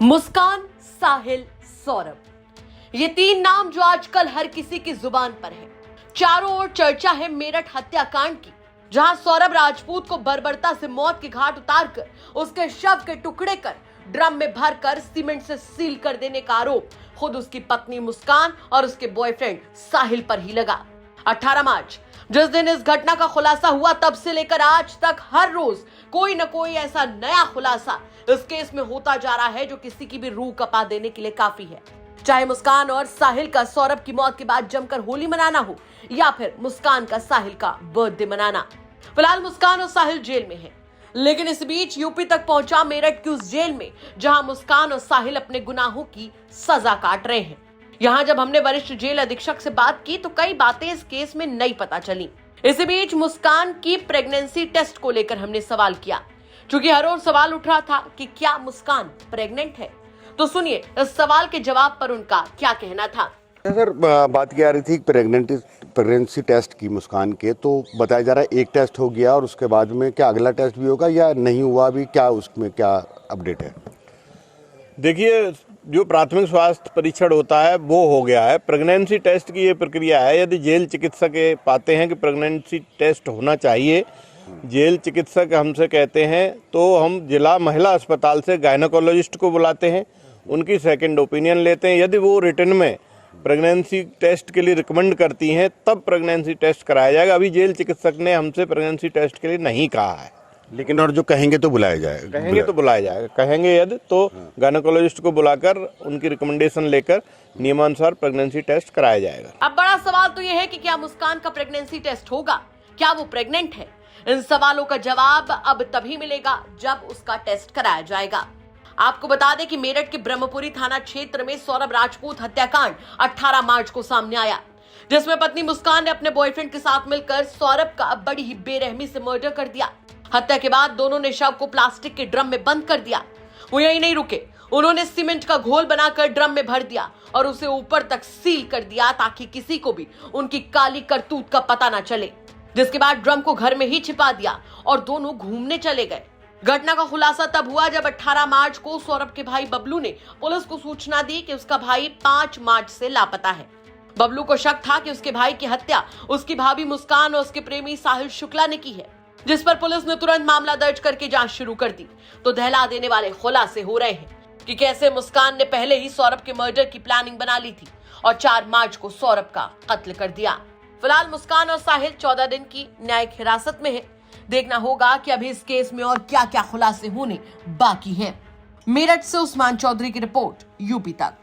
मुस्कान, साहिल, सौरभ, ये तीन नाम जो आजकल हर किसी की जुबान पर है। चारों ओर चर्चा है मेरठ हत्याकांड की, जहां सौरभ राजपूत को बर्बरता से मौत के घाट उतारकर उसके शव के टुकड़े कर ड्रम में भरकर सीमेंट से सील कर देने का आरोप खुद उसकी पत्नी मुस्कान और उसके बॉयफ्रेंड साहिल पर ही लगा। 18 मार्च जिस दिन इस घटना का खुलासा हुआ, तब से लेकर आज तक हर रोज कोई न कोई ऐसा नया खुलासा इस केस में होता जा रहा है जो किसी की भी रूह कपा देने के लिए काफी है। चाहे मुस्कान और साहिल का सौरभ की मौत के बाद जमकर होली मनाना हो या फिर मुस्कान का साहिल का बर्थडे मनाना। फिलहाल मुस्कान और साहिल जेल में हैं, लेकिन इस बीच यूपी तक पहुंचा मेरठ की उस जेल में जहां मुस्कान और साहिल अपने गुनाहों की सजा काट रहे हैं। यहां जब हमने वरिष्ठ जेल अधीक्षक से बात की तो कई बातें इस केस में नई पता चली। इसी बीच मुस्कान की प्रेगनेंसी टेस्ट को लेकर हमने सवाल किया, क्योंकि हर ओर सवाल उठ रहा था कि क्या मुस्कान प्रेग्नेंट है। तो सुनिए इस सवाल के जवाब पर उनका क्या कहना था। सर, बात क्या आ रही थी प्रेगनेंसी टेस्ट की मुस्कान के, तो बताया जा रहा है एक टेस्ट हो गया और उसके बाद में क्या अगला टेस्ट भी होगा या नहीं हुआ अभी, क्या उसमें क्या अपडेट है? देखिए, जो प्राथमिक स्वास्थ्य परीक्षण होता है वो हो गया है। प्रेगनेंसी टेस्ट की ये प्रक्रिया है, यदि जेल चिकित्सक पाते हैं कि प्रेगनेंसी टेस्ट होना चाहिए, जेल चिकित्सक हमसे कहते हैं तो हम जिला महिला अस्पताल से गायनेकोलॉजिस्ट को बुलाते हैं, उनकी सेकंड ओपिनियन लेते हैं। यदि वो रिटन में प्रेगनेंसी टेस्ट के लिए रिकमेंड करती हैं तब प्रेगनेंसी टेस्ट कराया जाएगा। अभी जेल चिकित्सक ने हमसे प्रेगनेंसी टेस्ट के लिए नहीं कहा है, लेकिन और जो कहेंगे तो बुलाया जाएगा। कहेंगे तो बुलाया जाएगा, कहेंगे यदि तो गायनेकोलॉजिस्ट को बुलाकर उनकी रिकमेंडेशन लेकर नियमानुसार प्रेगनेंसी टेस्ट कराया जाएगा। अब बड़ा सवाल तो यह है कि क्या मुस्कान का प्रेगनेंसी टेस्ट होगा, क्या वो प्रेग्नेंट है? इन सवालों का जवाब अब तभी मिलेगा जब उसका टेस्ट कराया जाएगा। आपको बता दें कि मेरठ के ब्रह्मपुरी थाना क्षेत्र में सौरभ राजपूत हत्याकांड 18 मार्च को सामने आया, जिसमें पत्नी मुस्कान ने अपने बॉयफ्रेंड के साथ मिलकर सौरभ का बड़ी ही बेरहमी से मर्डर कर दिया। हत्या के बाद दोनों ने शव को प्लास्टिक के ड्रम में बंद कर दिया। वो यही नहीं रुके, उन्होंने सीमेंट का घोल बनाकर ड्रम में भर दिया और उसे ऊपर तक सील कर दिया ताकि किसी को भी उनकी काली करतूत का पता न चले। जिसके बाद ड्रम को घर में ही छिपा दिया और दोनों घूमने चले गए। घटना का खुलासा तब हुआ जब 18 मार्च को सौरभ के भाई बबलू ने पुलिस को सूचना दी कि उसका भाई 5 मार्च से लापता है। बबलू को शक था कि उसके भाई की हत्या उसकी भाभी मुस्कान और उसके प्रेमी साहिल शुक्ला ने की है, जिस पर पुलिस ने तुरंत मामला दर्ज करके जांच शुरू कर दी। तो दहला देने वाले खुलासे हो रहे हैं कि कैसे मुस्कान ने पहले ही सौरभ के मर्डर की प्लानिंग बना ली थी और 4 मार्च को सौरभ का कत्ल कर दिया। फिलहाल मुस्कान और साहिल 14 दिन की न्यायिक हिरासत में है। देखना होगा कि अभी इस केस में और क्या क्या खुलासे होने बाकी हैं। मेरठ से उस्मान चौधरी की रिपोर्ट, यूपी तक।